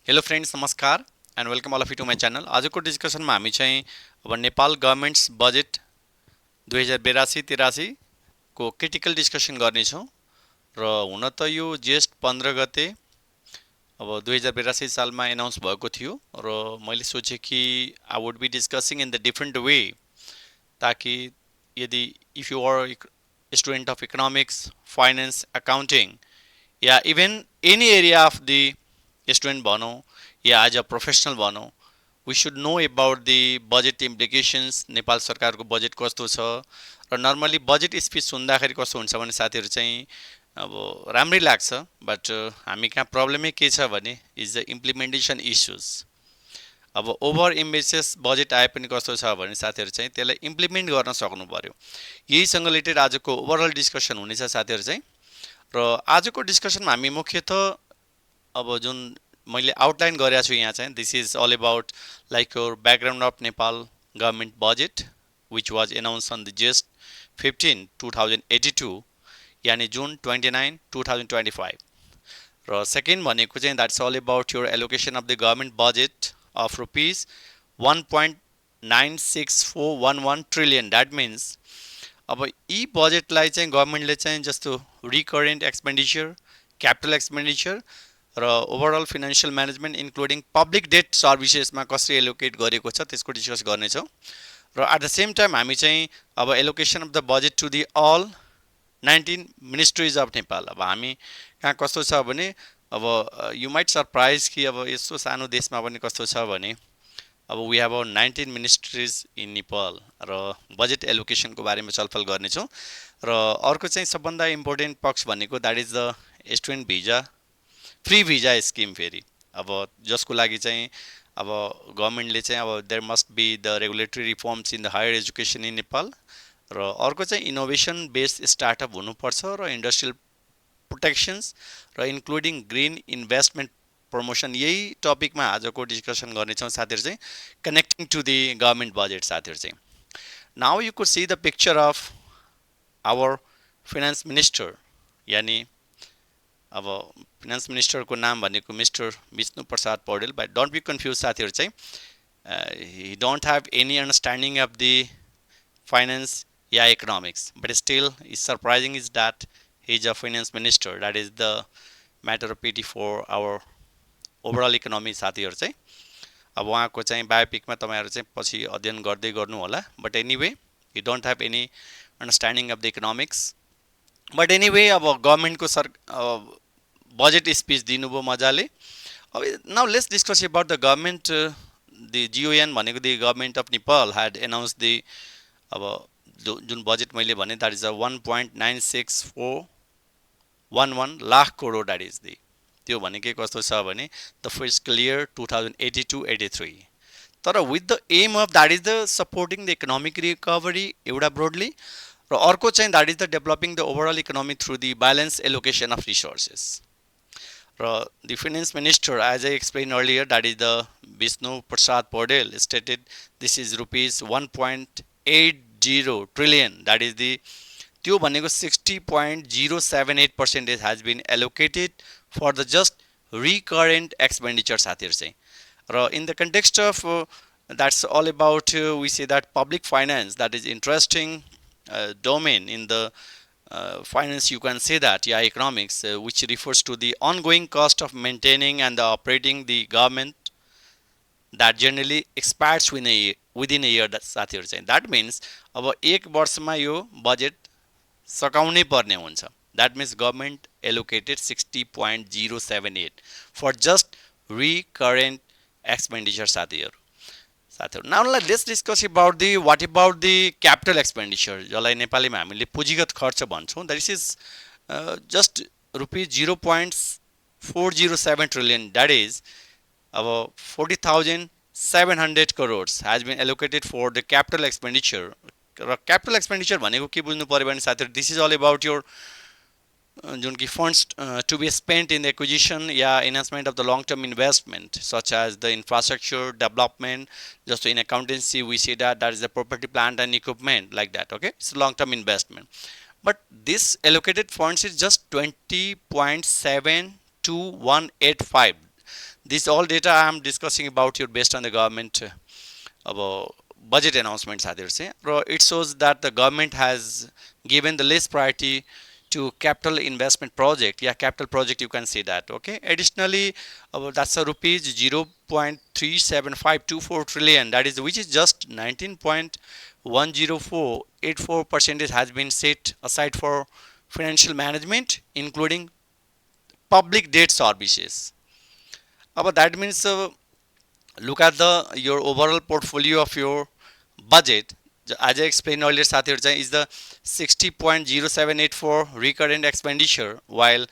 Hello friends नमस्कार and welcome all of you to my channel. आजको डिस्कसनमा हामी चाहिँ अब नेपाल गभर्मेन्ट्स बजेट 2082-83 को क्रिटिकल डिस्कसन गर्नेछौँ र हुन त यो जेष्ठ 15 गते अब 2082 सालमा एनाउन्स भएको थियो र मैले सोचेँ कि I would be discussing in the different way ताकि यदि if you are student of economics finance accounting या even any area of the student भनौँ या एज अ प्रोफेसनल भनौँ we should know about the budget implications. Nepal सरकारको budget कस्तो छ र नर्मली बजेट स्पिच सुन्दाखेरि कस्तो हुन्छ भने साथीहरू चाहिँ अब राम्रै लाग्छ, बट हामी कहाँ प्रब्लमै के छ भने इज द इम्प्लिमेन्टेसन इस्युज। अब ओभर एम्बिसियस बजेट आए पनि कस्तो छ भने साथीहरू चाहिँ त्यसलाई इम्प्लिमेन्ट गर्न सक्नु पर्यो। यहीसँग रिलेटेड आजको ओभरअल डिस्कसन हुनेछ साथीहरू चाहिँ। र आजको डिस्कसनमा हामी मुख्यतः अब जुन मैले आउटलाइन गरेको छु यहाँ चाहिँ this is all about like your background of Nepal government budget which was announce on the Jestha 15 2082 यानि जुन 29 2025। र सेकेन्ड भनेको चाहिँ that's all about your allocation of the government budget of rupees 1.96411 trillion. That means अब यी बजेटलाई चाहिँ गभर्मेन्टले चाहिँ जस्तो रिकरेन्ट एक्सपेन्डिचर, क्यापिटल एक्सपेन्डिचर र overall financial management including public debt सर्भिसेसमा कसरी एलोकेट गरेको छ त्यसको डिस्कस गर्नेछौँ। र एट द सेम टाइम हामी चाहिँ अब allocation of the budget to the all 19 ministries of Nepal. अब हामी कहाँ कस्तो छ भने अब यु माइट सरप्राइज कि अब यस्तो सानो देशमा पनि कस्तो छ भने अब we have 19 ministries in Nepal र बजेट एलोकेसनको बारेमा छलफल गर्नेछौँ। र अर्को चाहिँ सबभन्दा इम्पोर्टेन्ट पक्ष भनेको that is the student visa free visa scheme. फेरि अब जसको लागि चाहिँ अब गभर्मेन्टले चाहिँ अब there must be the regulatory reforms in the higher education in Nepal. र अर्को चाहिँ इनोभेसन बेस्ड स्टार्टअप हुनुपर्छ र इन्डस्ट्रियल प्रोटेक्सन्स र इन्क्लुडिङ ग्रिन इन्भेस्टमेन्ट प्रमोसन। यही टपिकमा आजको डिस्कसन गर्नेछौँ साथीहरू चाहिँ, connecting to the government budget. साथीहरू चाहिँ now you could see the picture of our finance minister, यानि अब फिनान्स मिनिस्टरको नाम भनेको mister Bishnu Prasad Paudel. But don't be confuse साथीहरू चाहिँ, he don't have any understanding of the finance या economics, but still is surprising is that he is a finance minister. That is the matter of pity for our overall economy साथीहरू चाहिँ। अब उहाँको चाहिँ बायोपिकमा तपाईँहरू चाहिँ पछि अध्ययन गर्दै गर्नु होला। But anyway you don't have any understanding of the economics. But anyway अब गभर्मेन्टको बजेट स्पिच दिनुभयो मजाले। अब now let's discuss about the government. The GON भनेको the government of Nepal had announce the अब जुन बजेट मैले भने that is a 1.96411 lakh crore. That is the त्यो भनेकै कस्तो छ भने द फिस्कल इयर 2082-83। तर with the aim of that is the supporting the economic recovery एउटा ब्रोडली, र अर्को चाहिँ that is the developing the overall economy through the balance allocation of resources. र the finance minister as I explain earlier that is the Bishnu Prasad Paudel stated this is rupees 1.80 trillion. That is the त्यो भनेको 60.078% has been allocated for the just recurrent expenditure साथीहरू चाहिँ। र in the context of that's all about we say that public finance that is interesting domain in the finance, you can say that, yeah, economics, which refers to the ongoing cost of maintaining and the operating the government that generally expires within a year। साथीहरू चाहिँ that means अब एक वर्षमा यो budget सकाउनै पर्ने हुन्छ। That means government allocated 60.078 for just recurrent expenditure साथीहरू। Now let's discuss about the what about the capital expenditure, जसलाई नेपालीमा हामीले पुँजीगत खर्च भन्छौँ। That is just rupees 0.407 trillion. That is अब 40,700 crores has been allocated for the capital expenditure. र capital expenditure भनेको के बुझ्नु पऱ्यो भने साथीहरू, this is all about your जुन कि funds to be spent in the acquisition या enhancement of the long term investment such as the infrastructure development. जस्तो in accountancy we see that is the property plant and equipment like that. Okay, it's long term investment. But this allocated funds is just 20.72185। This all data I am discussing about here based on the government अब budget announcement साथीहरु चाहिँ र it shows that the government has given the less priority to capital investment project. Yeah, capital project, you can see that. Okay, additionally that's a rupees 0.37524 trillion, that is, which is just 19.10484 percentage has been set aside for financial management, including public debt services. That means look at the your overall portfolio of your budget. As I explained earlier, साथीहरु is the 60.0784 recurrent expenditure, while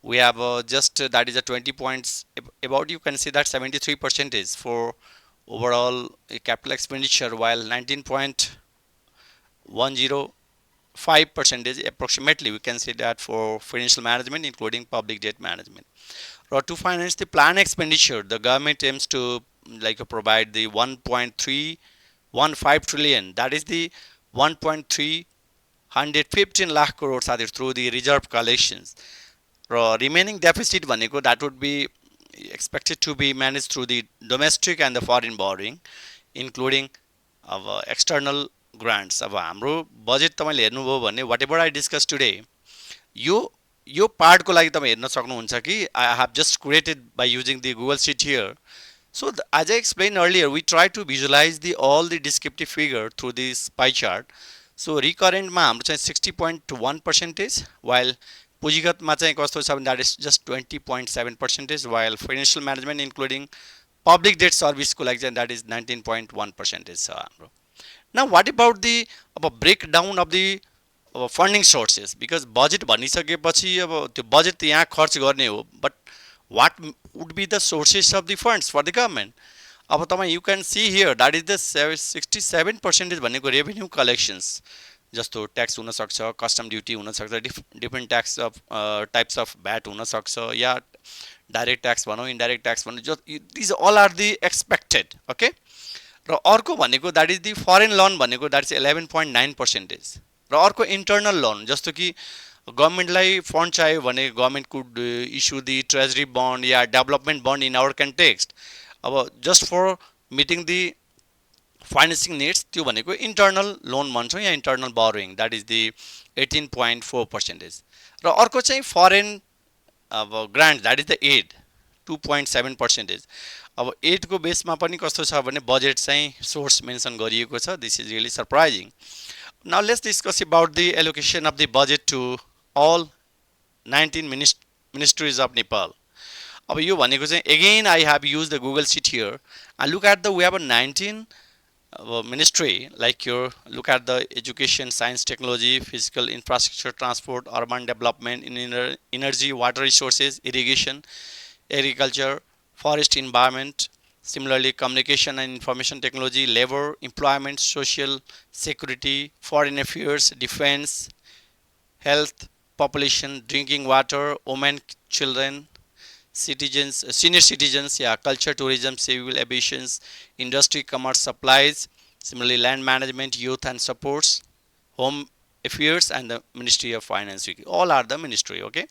we have just that is a 20 points about, you can see that 73% is for overall capital expenditure, while 19.105 percentage approximately we can see that for financial management, including public debt management. To finance the planned expenditure, the government aims to provide the 1.315 trillion, that is the 1.315 lakh crore through the reserve collections. Remaining deficit भनेको that would be expected to be managed through the domestic and the foreign borrowing, including external grants. अब हाम्रो budget तपाईले हेर्नुभयो भने whatever I discussed today, यो part को लागि तपाई हेर्न सक्नुहुन्छ कि I have just created by using the Google Sheet here. So as I explained earlier, we try to visualize all the descriptive figure through this pie chart. So recurrent मा हाम्रो चाहिँ 60.1 percentage, while पुँजीगत मा चाहिँ कस्तो छ भने that is just 20.7 percentage, while financial management including public debt service को लागि चाहिँ that is 19.1 percentage छ हाम्रो. Now what about the breakdown of the funding sources, because budget भनिसकेपछि अब त्यो budget त यहाँ खर्च गर्ने हो, but what would be the sources of the funds for the government? अब तपाईं you can see here that is the 67% भनेको revenue collections, जस्तो ट्याक्स हुन सक्छ, कस्टम ड्युटी हुन सक्छ, different tax of types of VAT हुन सक्छ, या डाइरेक्ट ट्याक्स भनौं, इनडाइरेक्ट ट्याक्स भनौं, this all are the expected. Okay, र अर्को भनेको that is the foreign loan भनेको दैट इज 11.9%. र अर्को इंटरनल लोन, जस्तो कि गभर्नमेन्टलाई फन्ड चाहियो भने government could issue the treasury bond या development bond in our context, अब just for meeting the financing needs, त्यो भनेको इंटरनल लोन भन्छौं या internal borrowing, that is the 18.4%. र अर्को चाहिँ फरेन अब grant, that is the aid 2.7%. अब एड को बेसमा पनि कस्तो छ भने बजेट चाहिँ सोर्स मेन्सन गरिएको छ. This is really surprising. Now let's discuss about the allocation of the budget to all 19 ministries of Nepal. अब यो भनेको चाहिँ again I have used the Google Sheet here, and look at the we have a 19 ministry, like your look at the education, science, technology, physical infrastructure, transport, urban development, energy, water resources, irrigation, agriculture, forest, environment. Similarly, communication and information technology, labor, employment, social security, foreign affairs, defense, health, population, drinking water, women, children, citizens, senior citizens, yeah, culture, tourism, civil aviation, industry, commerce, supplies. Similarly, land management, youth and supports, home affairs, and the Ministry of Finance. All are the ministry. Okay.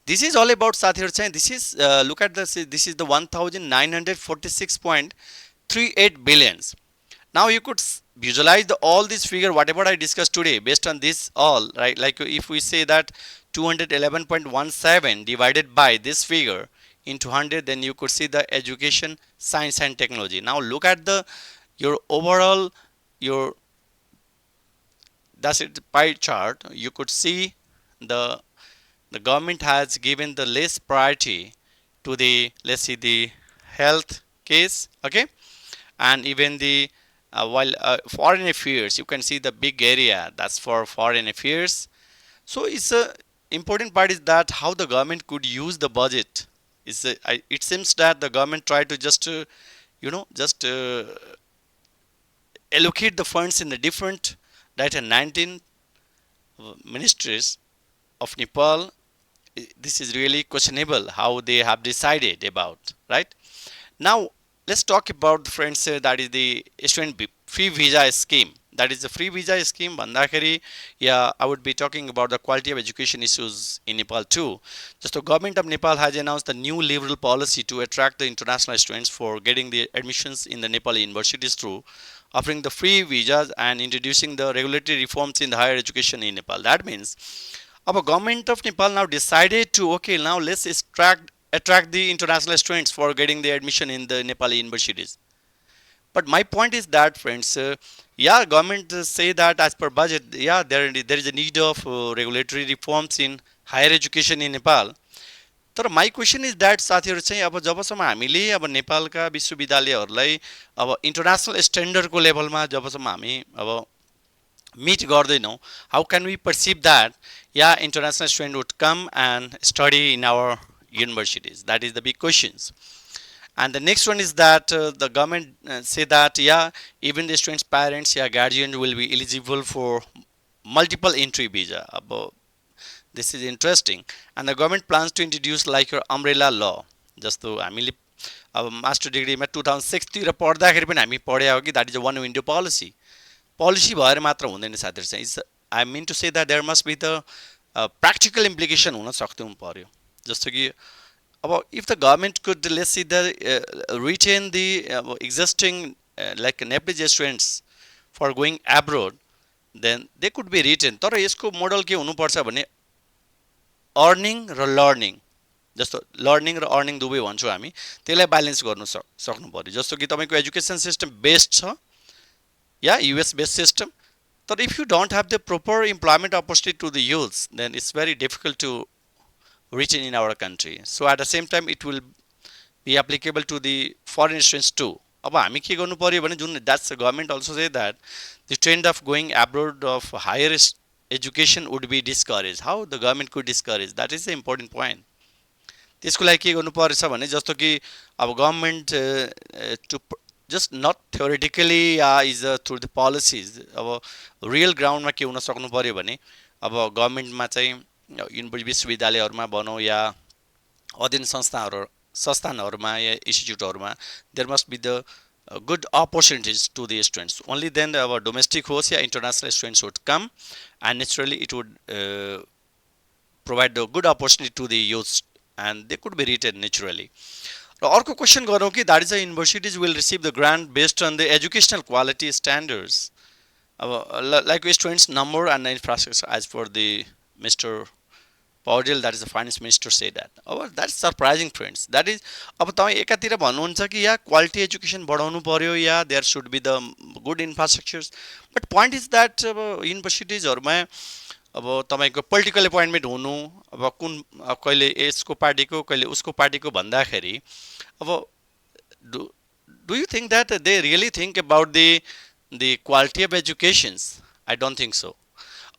This is all about साथीहरु चाहिँ. This is look at this is the 1946.38 billions. Now you could visualize all this figure whatever I discussed today based on this all, right? Like if we say that 211.17 divided by this figure into 100, then you could see the education, science and technology. Now look at your overall that's it pie chart. You could see the government has given the less priority to the, let's see, the health case. Okay, and even the while foreign affairs, you can see the big area that's for foreign affairs. So it's a important part is that how the government could use the budget. It seems that the government tried to just allocate the funds in the different, right, 19 ministries of Nepal. This is really questionable how they have decided about, right? Now let's talk about, friends, that is the student free visa scheme. That is the free visa scheme. Bandakari, yeah, I would be talking about the quality of education issues in Nepal too. Just the government of Nepal has announced the new liberal policy to attract the international students for getting the admissions in the Nepali universities through offering the free visas and introducing the regulatory reforms in the higher education in Nepal. That means our government of Nepal now decided to okay now let's attract the international students for getting the admission in the Nepali universities. But my point is that, friends, yeah, government say that as per budget, yeah, there is a need of regulatory reforms in higher education in Nepal. तर my question is that साथीहरू चाहिँ अब जबसम्म हामीले अब नेपालका विश्वविद्यालयहरूलाई अब international स्ट्यान्डर्डको लेभलमा जबसम्म हामी अब मिट गर्दैनौँ how can we perceive that या international student would come and study in our universities? That is the big questions. And the next one is that the government say that yeah, even the students' parents, yeah, guardians will be eligible for multiple entry visa. This is interesting. And the government plans to introduce like your umbrella law. जस्तो हामीले अब master डिग्रीमा 2006 तिर पढ्दाखेरि पनि हामी पढे हो कि that is a one window policy policy भएर मात्र हुँदैन साथीहरू चाहिँ it's I mean to say that there must be the practical implication हुन सक्नु पर्यो जस्तो कि अब if the government could let's see the retain the existing like Nepalese students for going abroad then they could be retained तर यसको model के हुनुपर्छ भने अर्निङ र लर्निङ जस्तो लर्निङ र अर्निङ दुवै भन्छौँ हामी त्यसलाई ब्यालेन्स गर्नु सक्नु पर्यो जस्तो कि तपाईँको एजुकेसन सिस्टम बेस्ड छ या युएस बेस्ड सिस्टम तर if you don't have the proper employment opportunity to the youths then it's very difficult to retain in our country. So at the same time it will be applicable to the foreign students too. अब हामी के गर्नु पर्यो भने जुन that's the government also say that the trend of going abroad of higher education would be discouraged. How the government could discourage? That is the important point. त्यसको लागि के गर्नु पर्छ भने जस्तो कि अब government to just not theoretically is through the policies अब रियल ग्राउन्डमा के हुन सक्नु पर्यो भने अब गभर्नमेन्टमा चाहिँ विश्वविद्यालयहरूमा भनौँ या अध्ययन संस्थानहरूमा या इन्स्टिट्युटहरूमा there must be the good opportunities to the students. Only then our domestic hosts yeah international students would come and naturally it would provide the good opportunity to the youth and they could be retained naturally. र अर्को question गरौँ कि that is the universities will receive the grant based on the educational quality standards. अब like students number and infrastructure as for the Mr. Paudel that is the finance minister say that. अब that's surprising friends. That is अब तपाईँ एकातिर भन्नुहुन्छ कि या quality education बढाउनु पर्यो या there should be the good infrastructures but point is that अब युनिभर्सिटिजहरूमा अब तपाईँको पोलिटिकल एपोइन्टमेन्ट हुनु अब कुन कहिले यसको पार्टीको कहिले उसको पार्टीको भन्दाखेरि अब do you think that they really think about the quality of educations I don't think so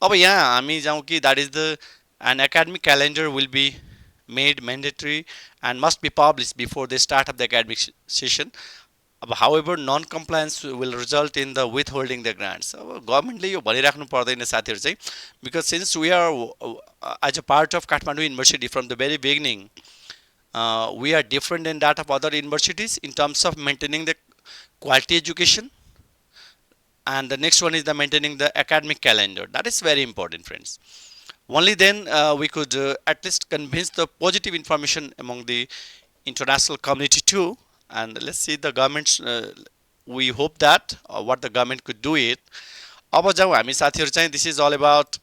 अब यहाँ हामी जाउँ कि that is the an academic calendar will be made mandatory and must be published before the start of the academic session. However, non-compliance will result in the withholding the grants. Government ले यो भनिराख्नु पर्दैन साथीहरु चाहिँ because since we are as a part of Kathmandu University from the very beginning, we are different than that of other universities in terms of maintaining the quality education. And the next one is the maintaining the academic calendar. That is very important, friends. Only then we could at least convince the positive information among the international community too. And let's see the governments. We hope that what the government could do it. अब जाऊ हामी साथीहरु चाहिँ this is all about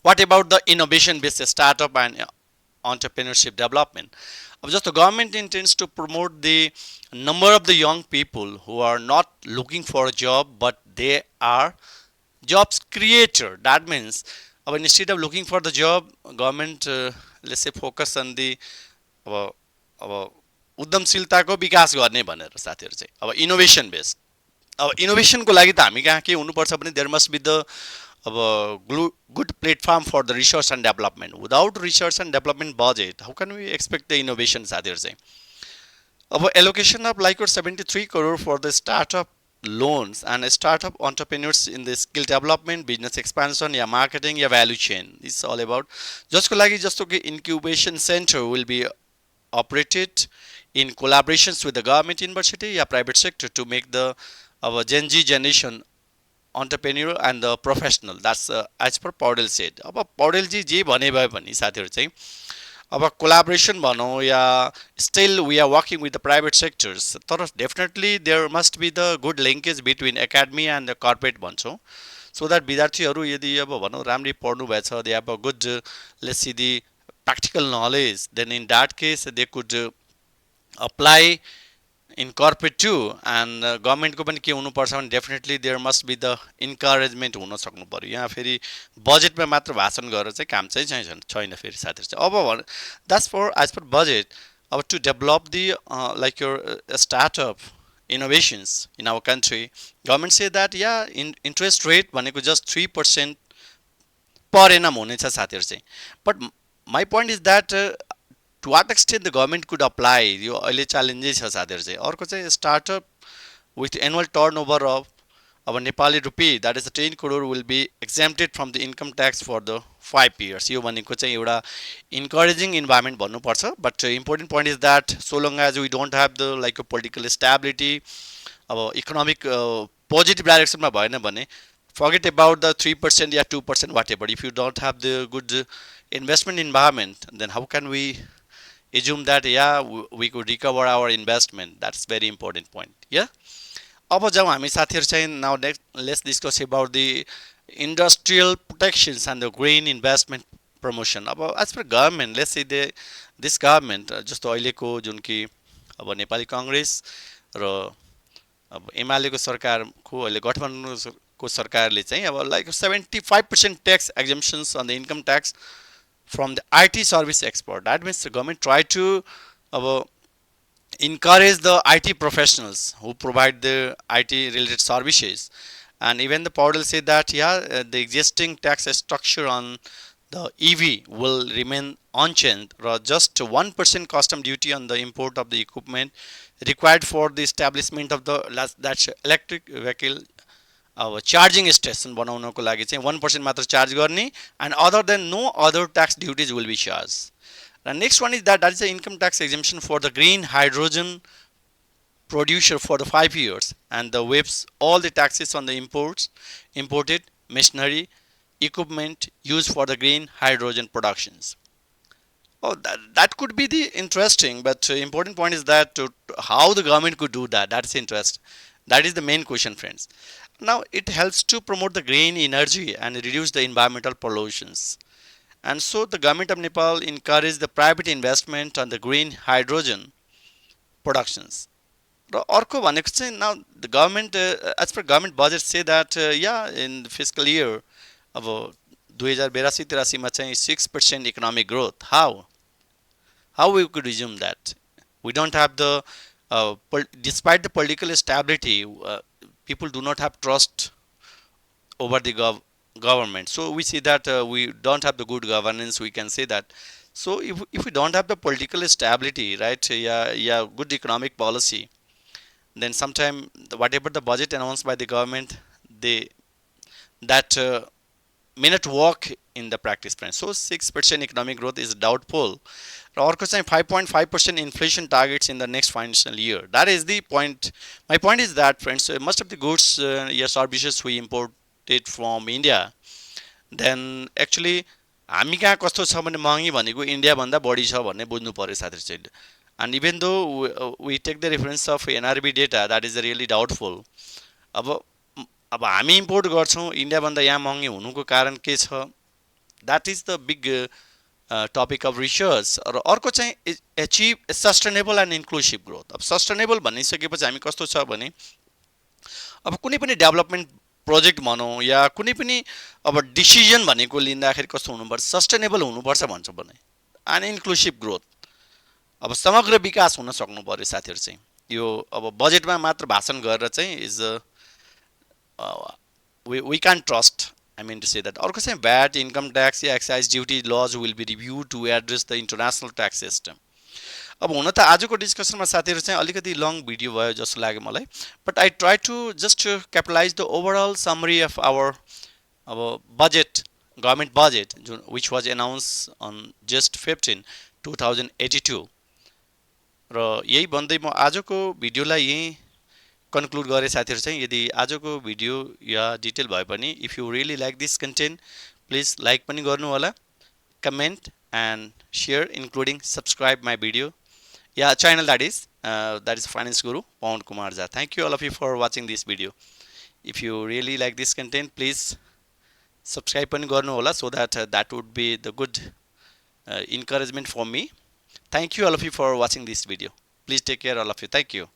what about the innovation based startup and entrepreneurship development. अब just the government intends to promote the number of the young people who are not looking for a job but they are jobs creator. That means instead of looking for the job, government let's say focus on the उद्यमशीलताको विकास गर्ने भनेर साथीहरु चाहिँ अब innovation based अब इनोभेसनको लागि त हामी कहाँ के हुनुपर्छ भने देयर मस्ट बी द अब good platform for the research and development without research and development budget how can we expect the innovation साथीहरु चाहिँ अब allocation of like 73 crore for the startup loans and startup entrepreneurs in the skill development, business expansion, yeah marketing, yeah value chain. This is all about. जसको लागि जस्तो कि incubation center will be operated in collaborations with the government university yeah private sector to make the अब Gen Z generation entrepreneur and the professional, that's as per Paudel said. अब पौडेलजी जे भने भए पनि साथीहरू चाहिँ अब कोलाबोरेसन भनौँ या still we are working with the private sectors, तर definitely there must be the good linkage between academy and the corporate भन्छौँ, सो द्याट विद्यार्थीहरू यदि अब भनौँ राम्ररी पढ्नु भएछ, they have a good let's see the practical knowledge, then in that case they could apply in corporate too, and government को पनि के हुनुपर्छ भने definitely there must be the encouragement हुन सक्नु पर्यो। यहाँ फेरि बजेटमा मात्र भाषण गरेर चाहिँ काम चाहिँ छैन फेरि साथीहरू चाहिँ। अब that's for as per budget, अब to develop the like your startup innovations in our country, government say that या इन्ट्रेस्ट रेट भनेको जस्ट 3% पर एनम हुनेछ साथीहरू चाहिँ। But my point is that to what extent the government could apply यो अहिले च्यालेन्जै छ साथीहरू चाहिँ। अर्को चाहिँ startup with annual turnover of अब Nepali rupee that is 10 crore will be exempted from the income tax for the 5 years, यो भनेको चाहिँ एउटा इन्करेजिङ इन्भाइरोमेन्ट भन्नुपर्छ। But important point is that so long as we don't have the like political stability, अब economic positive डाइरेक्सनमा भएन भने forget about the 3% yeah 2% whatever, if you don't have the good investment environment, then how can we assume that yeah we could recover our investment? That's very important point. Yeah, अब जब हामी साथीहरु चाहिँ now let's discuss about the industrial protections and the green investment promotion. अब as per government, let's say this government जस्तो अहिलेको जुन कि अब नेपाली कांग्रेस र अब एमाले को सरकारको अहिले गठबन्धनको सरकारले चाहिँ अब like 75% tax exemptions on the income tax from the IT service export. That means the government try to encourage the IT professionals who provide the IT related services. And even the portal say that yeah, the existing tax structure on the EV will remain unchanged, or just 1% custom duty on the import of the equipment required for the establishment of the that's electric vehicle charging station बनाउनको लागि चाहिँ 1% मात्र charge गर्ने, and other than no other tax duties will be charged. The next one is that is the income tax exemption for the green hydrogen producer for the 5 years, and the waives all the taxes on the imported machinery equipment used for the green hydrogen productions. Oh, that could be the interesting, but important point is that how the government could do that. That's interest. That is the main question, friends. Now it helps to promote the green energy and reduce the environmental pollutions. And so the government of Nepal encouraged the private investment on the green hydrogen productions. Orko भनेको चाहिँ now the government as per government budget say that yeah, in the fiscal year अब 2082-83 मा चाहिँ 6% economic growth. How we could resume that? We don't have the despite the political stability, people do not have trust over the government. So we see that we don't have the good governance, we can say that. So if we don't have the political stability, right, yeah, good economic policy, then sometime whatever the budget announced by the government, that may not work in the practice, friends. So 6% economic growth is doubtful. Orko चाहिँ 5.5% inflation targets in the next financial year. That is the point. My point is that, friends, most of the goods services we imported from India, then actually हामी कहाँ कस्तो छ भने महँगी भनेको India भन्दा बढी छ भन्ने बुझ्नु पर्यो साथीहरु चाहिँ. And even though we take the reference of NRB data, that is really doubtful. अब हामी इम्पोर्ट गर्छौं इन्डिया भन्दा यहाँ महँगी हुनुको कारण के छ? That is the big topic of research. र अर्को चाहिँ achieve sustainable and inclusive growth. अब sustainable भनिसकेपछि हामी कस्तो छ भने अब कुनै पनि डेभलपमेन्ट प्रोजेक्ट भनौं या कुनै पनि अब डिसिजन भनेको लिँदाखेरि कस्तो हुनुपर्छ? सस्टेनेबल हुनुपर्छ भन्छौं भने, एन्ड इन्क्लुसिभ ग्रोथ। अब समग्र विकास हुन सक्नु पर्यो साथीहरु चाहिँ। यो अब बजेटमा मात्र भाषण गरेर चाहिँ is we can't trust. I mean to say that. अर्को चाहिँ VAT, income tax yeah excise duty laws will be reviewed to address the international tax system. अब हुन त आजको डिस्कसनमा साथीहरु चाहिँ अलिकति लङ भिडियो भयो जस्तो लाग्यो मलाई, but I try to just capitalize the overall summary of our अब budget, government budget which was announced on just 15, 2082. र यही भन्दै म आजको भिडियोलाई यही कन्क्लुड गरे साथीहरू चाहिँ यदि आजको भिडियो या डिटेल भए पनि if you really like this content please like पनि गर्नु होला, comment and share including subscribe my video yeah channel, that is Finance Guru Pawan Kumar Jha. Thank you all of you for watching this video. If you really like this content, please subscribe pani garnu hola, so that that would be the good encouragement for me. Thank you all of you for watching this video. Please take care all of you. Thank you.